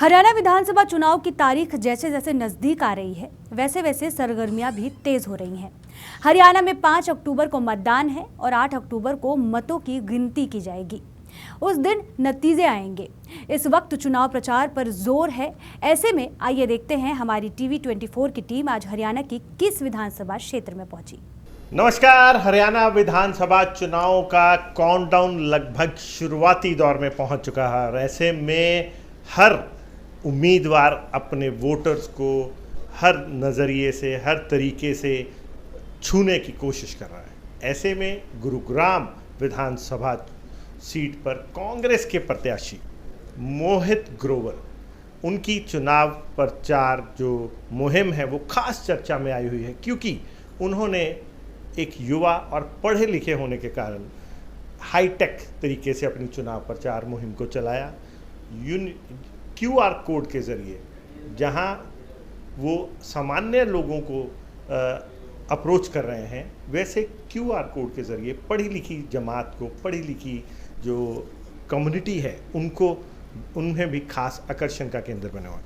हरियाणा विधानसभा चुनाव की तारीख जैसे जैसे नजदीक आ रही है वैसे वैसे सरगर्मियां भी तेज हो रही हैं। हरियाणा में 5 अक्टूबर को मतदान है और 8 अक्टूबर को मतों की गिनती की जाएगी। उस दिन नतीजे आएंगे। इस वक्त चुनाव प्रचार पर जोर है। ऐसे में आइए देखते हैं हमारी टीवी 24 की टीम आज हरियाणा की किस विधानसभा क्षेत्र में पहुंची। नमस्कार। हरियाणा विधानसभा चुनाव का काउंटडाउन लगभग शुरुआती दौर में पहुंच चुका है और ऐसे में हर उम्मीदवार अपने वोटर्स को हर नज़रिए से, हर तरीके से छूने की कोशिश कर रहा है। ऐसे में गुरुग्राम विधानसभा सीट पर कांग्रेस के प्रत्याशी मोहित ग्रोवर, उनकी चुनाव प्रचार जो मुहिम है वो खास चर्चा में आई हुई है, क्योंकि उन्होंने एक युवा और पढ़े लिखे होने के कारण हाईटेक तरीके से अपनी चुनाव प्रचार मुहिम को चलाया। QR कोड के ज़रिए जहां वो सामान्य लोगों को अप्रोच कर रहे हैं, वैसे QR कोड के ज़रिए पढ़ी लिखी जमात को, पढ़ी लिखी जो कम्युनिटी है उन्हें भी खास आकर्षण का केंद्र बने हुआ है।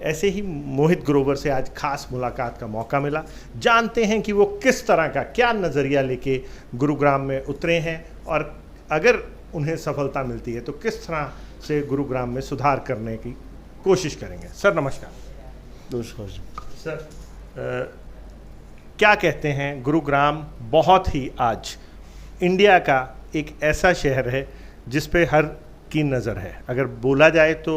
ऐसे ही मोहित ग्रोवर से आज खास मुलाकात का मौका मिला। जानते हैं कि वो किस तरह का क्या नज़रिया लेके गुरुग्राम में उतरे हैं और अगर उन्हें सफलता मिलती है तो किस तरह से गुरुग्राम में सुधार करने की कोशिश करेंगे। सर नमस्कार। नमस्कार सर, क्या कहते हैं, गुरुग्राम बहुत ही आज इंडिया का एक ऐसा शहर है जिस पे हर की नज़र है। अगर बोला जाए तो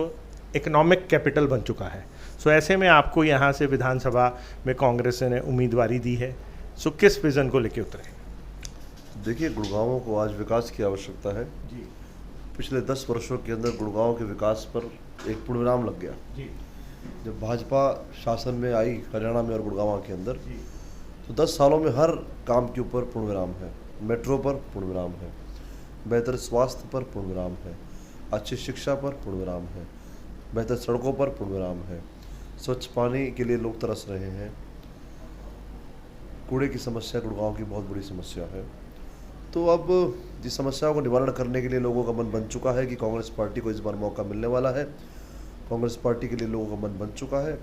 इकोनॉमिक कैपिटल बन चुका है। सो ऐसे में आपको यहाँ से विधानसभा में कांग्रेस ने उम्मीदवारी दी है। सो किस विज़न को लेके उतरे? देखिए, गुड़गांव को आज विकास की आवश्यकता है जी। पिछले 10 वर्षों के अंदर गुड़गांव के विकास पर एक पूर्णविराम लग गया जी। जब भाजपा शासन में आई हरियाणा में और गुड़गांव के अंदर जी, तो 10 सालों में हर काम के ऊपर पूर्णविराम है। मेट्रो पर पूर्णविराम है, बेहतर स्वास्थ्य पर पूर्णविराम है, अच्छी शिक्षा पर पूर्णविराम है, बेहतर सड़कों पर पूर्णविराम है, स्वच्छ पानी के लिए लोग तरस रहे हैं, कूड़े की समस्या गुड़गांव की बहुत बड़ी समस्या है। तो अब जिस समस्याओं को निवारण करने के लिए लोगों का मन बन चुका है कि कांग्रेस पार्टी को इस बार मौका मिलने वाला है। कांग्रेस पार्टी के लिए लोगों का मन बन चुका है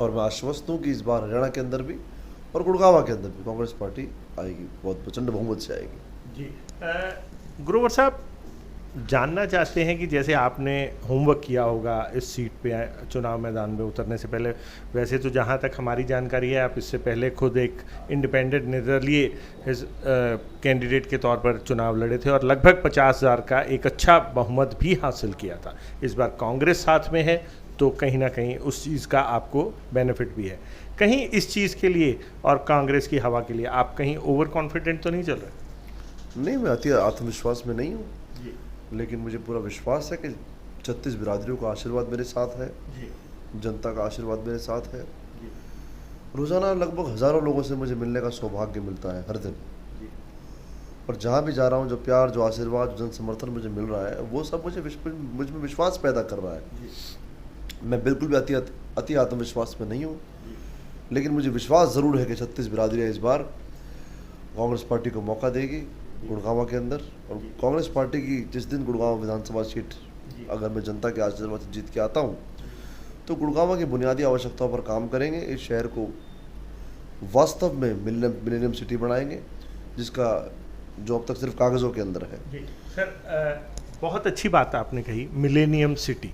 और मैं आश्वस्त हूँ कि इस बार हरियाणा के अंदर भी और गुड़गांव के अंदर भी कांग्रेस पार्टी आएगी, बहुत प्रचंड बहुमत से आएगी जी। ग्रोवर साहब, जानना चाहते हैं कि जैसे आपने होमवर्क किया होगा इस सीट पे चुनाव मैदान में उतरने से पहले, वैसे तो जहाँ तक हमारी जानकारी है आप इससे पहले खुद एक इंडिपेंडेंट निर्दलीय कैंडिडेट के तौर पर चुनाव लड़े थे और लगभग 50,000 का एक अच्छा बहुमत भी हासिल किया था। इस बार कांग्रेस साथ में है तो कहीं ना कहीं उस चीज़ का आपको बेनिफिट भी है। कहीं इस चीज़ के लिए और कांग्रेस की हवा के लिए आप कहीं ओवर कॉन्फिडेंट तो नहीं चल रहे? नहीं, मैं अति आत्मविश्वास में नहीं हूँ, लेकिन मुझे पूरा विश्वास है कि 36 बिरादरियों का आशीर्वाद मेरे साथ है, जनता का आशीर्वाद मेरे साथ है। रोज़ाना लगभग हज़ारों लोगों से मुझे मिलने का सौभाग्य मिलता है हर दिन, और जहाँ भी जा रहा हूँ जो प्यार, जो आशीर्वाद, जो जन समर्थन मुझे मिल रहा है वो सब मुझ में विश्वास पैदा कर रहा है। मैं बिल्कुल भी अति आत्मविश्वास में नहीं हूँ, लेकिन मुझे विश्वास ज़रूर है कि 36 बिरादरियाँ इस बार कांग्रेस पार्टी को मौका देगी गुड़गांव के अंदर। और कांग्रेस पार्टी की जिस दिन गुड़गांव विधानसभा सीट अगर मैं जनता के आशीर्वाद से जीत के आता हूं, तो गुड़गांव की बुनियादी आवश्यकताओं पर काम करेंगे। इस शहर को वास्तव में मिलेनियम सिटी बनाएंगे, जिसका जो अब तक सिर्फ कागज़ों के अंदर है। जी सर, बहुत अच्छी बात आपने कही, मिलेनियम सिटी।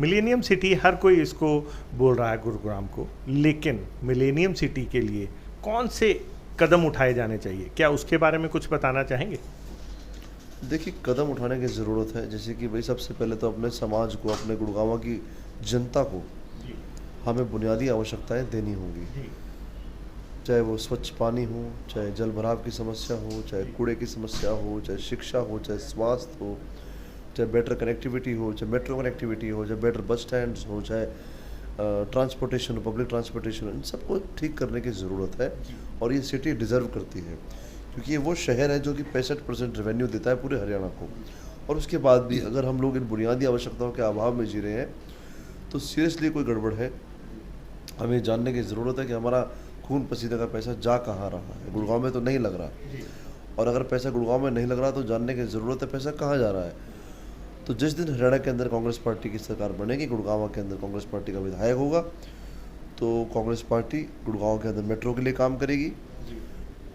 मिलेनियम सिटी हर कोई इसको बोल रहा है गुरुग्राम को, लेकिन मिलेनियम सिटी के लिए कौन से कदम उठाए जाने चाहिए, क्या उसके बारे में कुछ बताना चाहेंगे? देखिए, कदम उठाने की ज़रूरत है। जैसे कि भाई सबसे पहले तो अपने समाज को, अपने गुड़गांव की जनता को हमें बुनियादी आवश्यकताएं देनी होंगी, चाहे वो स्वच्छ पानी हो, चाहे जल भराव की समस्या हो, चाहे कूड़े की समस्या हो, चाहे शिक्षा हो, चाहे स्वास्थ्य हो, चाहे बेटर कनेक्टिविटी हो, चाहे मेट्रो कनेक्टिविटी हो, चाहे बेटर बस स्टैंड हो, चाहे ट्रांसपोर्टेशन, पब्लिक ट्रांसपोर्टेशन, इन सबको ठीक करने की ज़रूरत है। और ये सिटी डिज़र्व करती है, क्योंकि ये वो शहर है जो कि 65% रेवेन्यू देता है पूरे हरियाणा को। और उसके बाद भी अगर हम लोग इन बुनियादी आवश्यकताओं के अभाव में जी रहे हैं तो सीरियसली कोई गड़बड़ है। हमें जानने की ज़रूरत है कि हमारा खून पसीने का पैसा जा कहाँ रहा है। गुड़गांव में तो नहीं लग रहा, और अगर पैसा गुड़गांव में नहीं लग रहा तो जानने की ज़रूरत है पैसा कहाँ जा रहा है। तो तो जिस दिन हरियाणा के अंदर कांग्रेस पार्टी की सरकार बनेगी, गुड़गांव के अंदर कांग्रेस पार्टी का विधायक होगा, तो कांग्रेस पार्टी गुड़गांव के अंदर मेट्रो के लिए काम करेगी,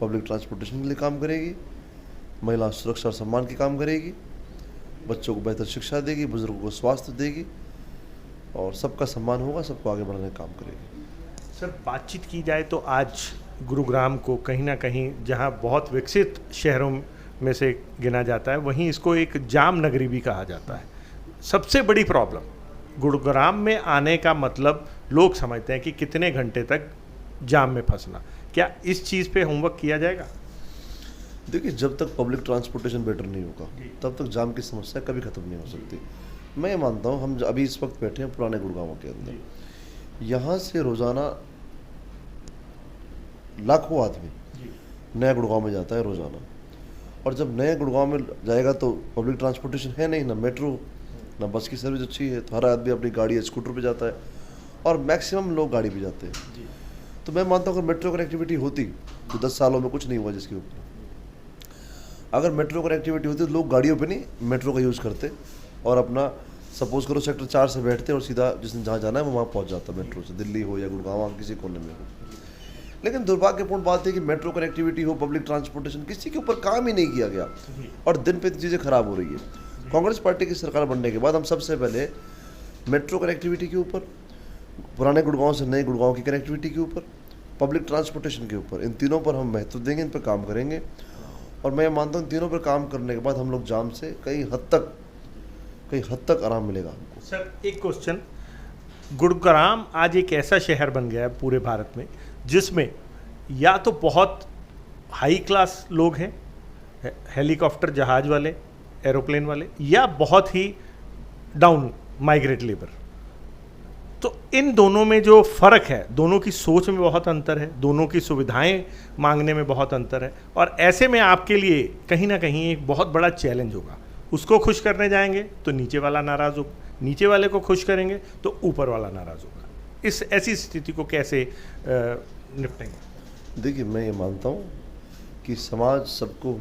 पब्लिक ट्रांसपोर्टेशन के लिए काम करेगी, महिला सुरक्षा और सम्मान की काम करेगी, बच्चों को बेहतर शिक्षा देगी, बुजुर्गों को स्वास्थ्य देगी और सबका सम्मान होगा, सबको आगे बढ़ाने का काम करेगी। सर, बातचीत की जाए तो आज गुरुग्राम को कहीं ना कहीं, जहां बहुत विकसित शहरों में से गिना जाता है, वहीं इसको एक जाम नगरी भी कहा जाता है। सबसे बड़ी प्रॉब्लम गुरुग्राम में आने का मतलब लोग समझते हैं कि कितने घंटे तक जाम में फंसना। क्या इस चीज़ पे होमवर्क किया जाएगा? देखिए, जब तक पब्लिक ट्रांसपोर्टेशन बेटर नहीं होगा तब तक जाम की समस्या कभी ख़त्म नहीं हो सकती। मैं ये मानता हूँ, हम अभी इस वक्त बैठे हैं पुराने गुड़गांव के अंदर, यहाँ से रोज़ाना लाखों आदमी नया गुड़गांव में जाता है रोज़ाना, और जब नए गुड़गांव में जाएगा तो पब्लिक ट्रांसपोर्टेशन है नहीं, ना मेट्रो ना बस की सर्विस अच्छी है, तो हर आदमी अपनी गाड़ी या स्कूटर पे जाता है और मैक्सिमम लोग गाड़ी पे जाते हैं। तो मैं मानता हूँ अगर मेट्रो कनेक्टिविटी होती तो 10 सालों में कुछ नहीं हुआ जिसके ऊपर। अगर मेट्रो कनेक्टिविटी होती तो लोग गाड़ियों पे नहीं मेट्रो का यूज़ करते और अपना सपोज करो सेक्टर 4 से बैठते और सीधा जिसने जहाँ जाना है वो वहाँ पहुँच जाता मेट्रो से, दिल्ली हो या गुड़गांव किसी कोने में हो। लेकिन दुर्भाग्यपूर्ण बात है कि मेट्रो कनेक्टिविटी हो, पब्लिक ट्रांसपोर्टेशन, किसी के ऊपर काम ही नहीं किया गया और दिन पे चीज़ें खराब हो रही है। कांग्रेस पार्टी की सरकार बनने के बाद हम सबसे पहले मेट्रो कनेक्टिविटी के ऊपर, पुराने गुड़गांव से नए गुड़गांव की कनेक्टिविटी के ऊपर, पब्लिक ट्रांसपोर्टेशन के ऊपर, इन तीनों पर हम महत्व देंगे, इन पर काम करेंगे। और मैं मानता हूँ इन तीनों पर काम करने के बाद हम लोग जाम से कई हद तक आराम मिलेगा हमको। सर, एक क्वेश्चन, गुरुग्राम आज एक ऐसा शहर बन गया है पूरे भारत में जिसमें या तो बहुत हाई क्लास लोग हैं, हेलीकॉप्टर जहाज वाले, एरोप्लेन वाले, या बहुत ही डाउन माइग्रेट लेबर। तो इन दोनों में जो फ़र्क है, दोनों की सोच में बहुत अंतर है, दोनों की सुविधाएं मांगने में बहुत अंतर है, और ऐसे में आपके लिए कहीं ना कहीं एक बहुत बड़ा चैलेंज होगा। उसको खुश करने जाएंगे तो नीचे वाला नाराज़ होगा, नीचे वाले को खुश करेंगे तो ऊपर वाला नाराज़ होगा। इस ऐसी स्थिति को कैसे निपटेंगे? देखिए, मैं ये मानता हूँ कि समाज सबको,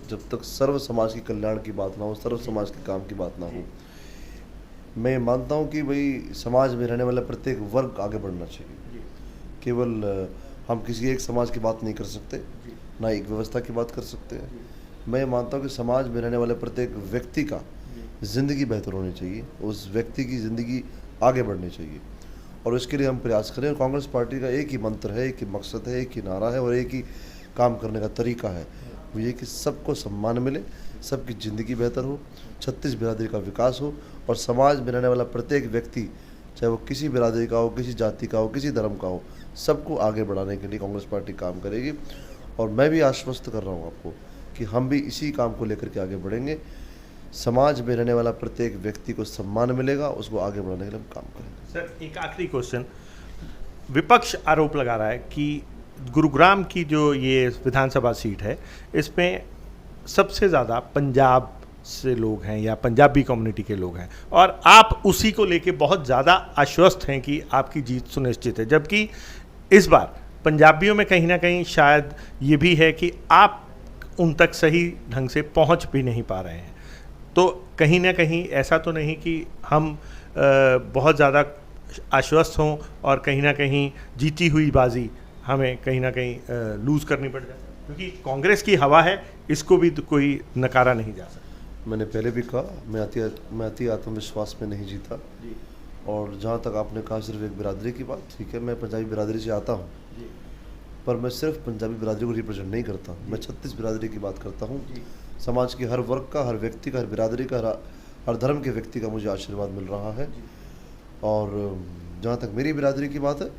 जब तक सर्व समाज की कल्याण की बात ना हो, सर्व समाज के काम की बात ना हो, मैं ये मानता हूँ कि भाई समाज में रहने वाला प्रत्येक वर्ग आगे बढ़ना चाहिए। केवल हम किसी एक समाज की बात नहीं कर सकते, ना एक व्यवस्था की बात कर सकते हैं। मैं ये मानता हूँ कि समाज में रहने वाले प्रत्येक व्यक्ति का ज़िंदगी बेहतर होनी चाहिए, उस व्यक्ति की ज़िंदगी आगे बढ़नी चाहिए, और इसके लिए हम प्रयास करें। कांग्रेस पार्टी का एक ही मंत्र है, एक ही मकसद है, एक ही नारा है और एक ही काम करने का तरीका है, वो ये कि सबको सम्मान मिले, सबकी ज़िंदगी बेहतर हो, 36 बिरादरी का विकास हो, और समाज में रहने वाला प्रत्येक व्यक्ति, चाहे वो किसी बिरादरी का हो, किसी जाति का हो, किसी धर्म का हो, सबको आगे बढ़ाने के लिए कांग्रेस पार्टी काम करेगी। और मैं भी आश्वस्त कर रहा हूँ आपको कि हम भी इसी काम को लेकर के आगे बढ़ेंगे। समाज में रहने वाला प्रत्येक व्यक्ति को सम्मान मिलेगा, उसको आगे बढ़ाने के लिए हम काम करेंगे। सर, एक आखिरी क्वेश्चन, विपक्ष आरोप लगा रहा है कि गुरुग्राम की जो ये विधानसभा सीट है, इसमें सबसे ज़्यादा पंजाब से लोग हैं या पंजाबी कम्युनिटी के लोग हैं, और आप उसी को लेके बहुत ज़्यादा आश्वस्त हैं कि आपकी जीत सुनिश्चित है, जबकि इस बार पंजाबियों में कहीं ना कहीं शायद ये भी है कि आप उन तक सही ढंग से पहुंच भी नहीं पा रहे हैं। तो कहीं ना कहीं ऐसा तो नहीं कि हम बहुत ज़्यादा आश्वस्त हों और कहीं ना कहीं जीती हुई बाजी हमें कहीं ना कहीं लूज़ करनी पड़ जाए, क्योंकि कांग्रेस की हवा है, इसको भी तो कोई नकारा नहीं जा सकता। मैंने पहले भी कहा, मैं अति आत्मविश्वास में नहीं जीता, और जहाँ तक आपने कहा सिर्फ एक बिरादरी की बात, ठीक है, मैं पंजाबी बिरादरी से आता हूँ, पर मैं सिर्फ पंजाबी बिरादरी को रिप्रेजेंट नहीं करता, मैं 36 बिरादरी की बात करता हूँ। समाज के हर वर्ग का, हर व्यक्ति का, हर बिरादरी का, हर धर्म के व्यक्ति का मुझे आशीर्वाद मिल रहा है। और जहाँ तक मेरी बिरादरी की बात है,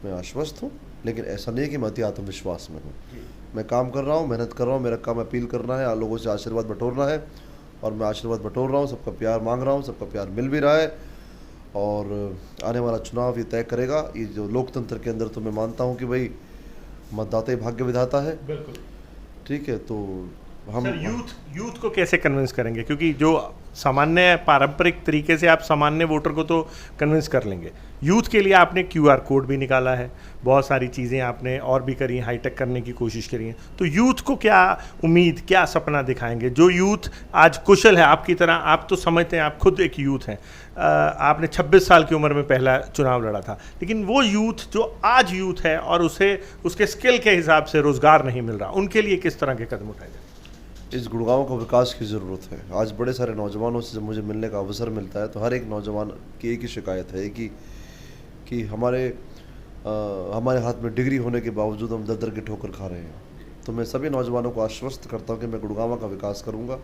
मैं आश्वस्त हूँ, लेकिन ऐसा नहीं है कि मैं अति आत्मविश्वास में हूँ। मैं काम कर रहा हूँ, मेहनत कर रहा हूँ, मेरा काम अपील करना है, लोगों से आशीर्वाद बटोरना है, और मैं आशीर्वाद बटोर रहा हूँ, सबका प्यार मांग रहा हूँ, सबका प्यार मिल भी रहा है। और आने वाला चुनाव ये तय करेगा, ये जो लोकतंत्र के अंदर, तो मैं मानता हूँ कि भाई मतदाता ही भाग्य विधाता है। बिल्कुल ठीक है, तो हम सर यूथ को कैसे कन्विंस करेंगे, क्योंकि जो सामान्य पारंपरिक तरीके से आप सामान्य वोटर को तो कन्विंस कर लेंगे। यूथ के लिए आपने QR कोड भी निकाला है, बहुत सारी चीज़ें आपने और भी करी, हाईटेक करने की कोशिश करी है। तो यूथ को क्या उम्मीद, क्या सपना दिखाएंगे? जो यूथ आज कुशल है आपकी तरह, आप तो समझते हैं, आप खुद एक यूथ हैं, आपने 26 साल की उम्र में पहला चुनाव लड़ा था, लेकिन वो यूथ जो आज यूथ है और उसे उसके स्किल के हिसाब से रोज़गार नहीं मिल रहा, उनके लिए किस तरह के कदम उठाए जाए? इस गुड़गांव को विकास की ज़रूरत है। आज बड़े सारे नौजवानों से जब मुझे मिलने का अवसर मिलता है तो हर एक नौजवान की एक ही शिकायत है कि हमारे हाथ में डिग्री होने के बावजूद हम दर दर की ठोकर खा रहे हैं। तो मैं सभी नौजवानों को आश्वस्त करता हूं कि मैं गुड़गांव का विकास करूंगा।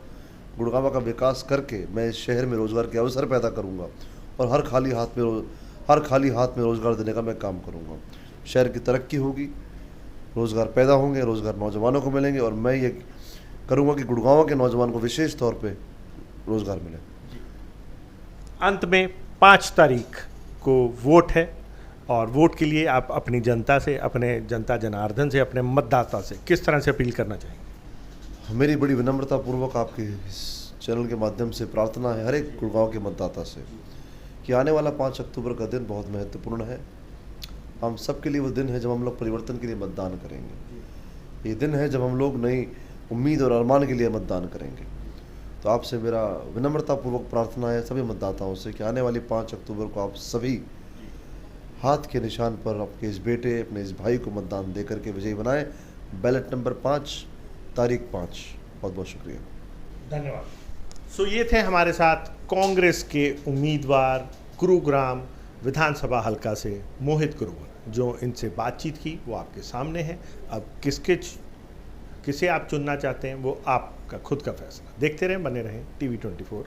गुड़गांव का विकास करके मैं इस शहर में रोज़गार के अवसर पैदा करूंगा और हर खाली हाथ में रोज़गार देने का मैं काम करूंगा। शहर की तरक्की होगी, रोज़गार पैदा होंगे, रोज़गार नौजवानों को मिलेंगे और मैं ये करूंगा कि गुड़गांव के नौजवान को विशेष तौर पे रोज़गार मिले। अंत में 5 तारीख को वोट है और वोट के लिए आप अपनी जनता से, अपने जनता जनार्दन से, अपने मतदाता से किस तरह से अपील करना चाहेंगे? मेरी बड़ी विनम्रता पूर्वक आपके इस चैनल के माध्यम से प्रार्थना है हर एक गुड़गांव के मतदाता से कि आने वाला 5 अक्टूबर का दिन बहुत महत्वपूर्ण है। हम सब के लिए वो दिन है जब हम लोग परिवर्तन के लिए मतदान करेंगे। ये दिन है जब हम लोग नई उम्मीद और अरमान के लिए मतदान करेंगे। तो आपसे मेरा विनम्रतापूर्वक प्रार्थना है सभी मतदाताओं से कि आने वाली 5 अक्टूबर को आप सभी हाथ के निशान पर आपके इस बेटे, अपने इस भाई को मतदान दे करके विजयी बनाएं। बैलेट नंबर 5, तारीख 5। बहुत बहुत शुक्रिया, धन्यवाद। सो ये थे हमारे साथ कांग्रेस के उम्मीदवार गुरुग्राम विधानसभा हल्का से मोहित गुरुवर। जो इनसे बातचीत की वो आपके सामने है। अब किसे आप चुनना चाहते हैं वो आपका खुद का फैसला। देखते रहें, बने रहें TV24।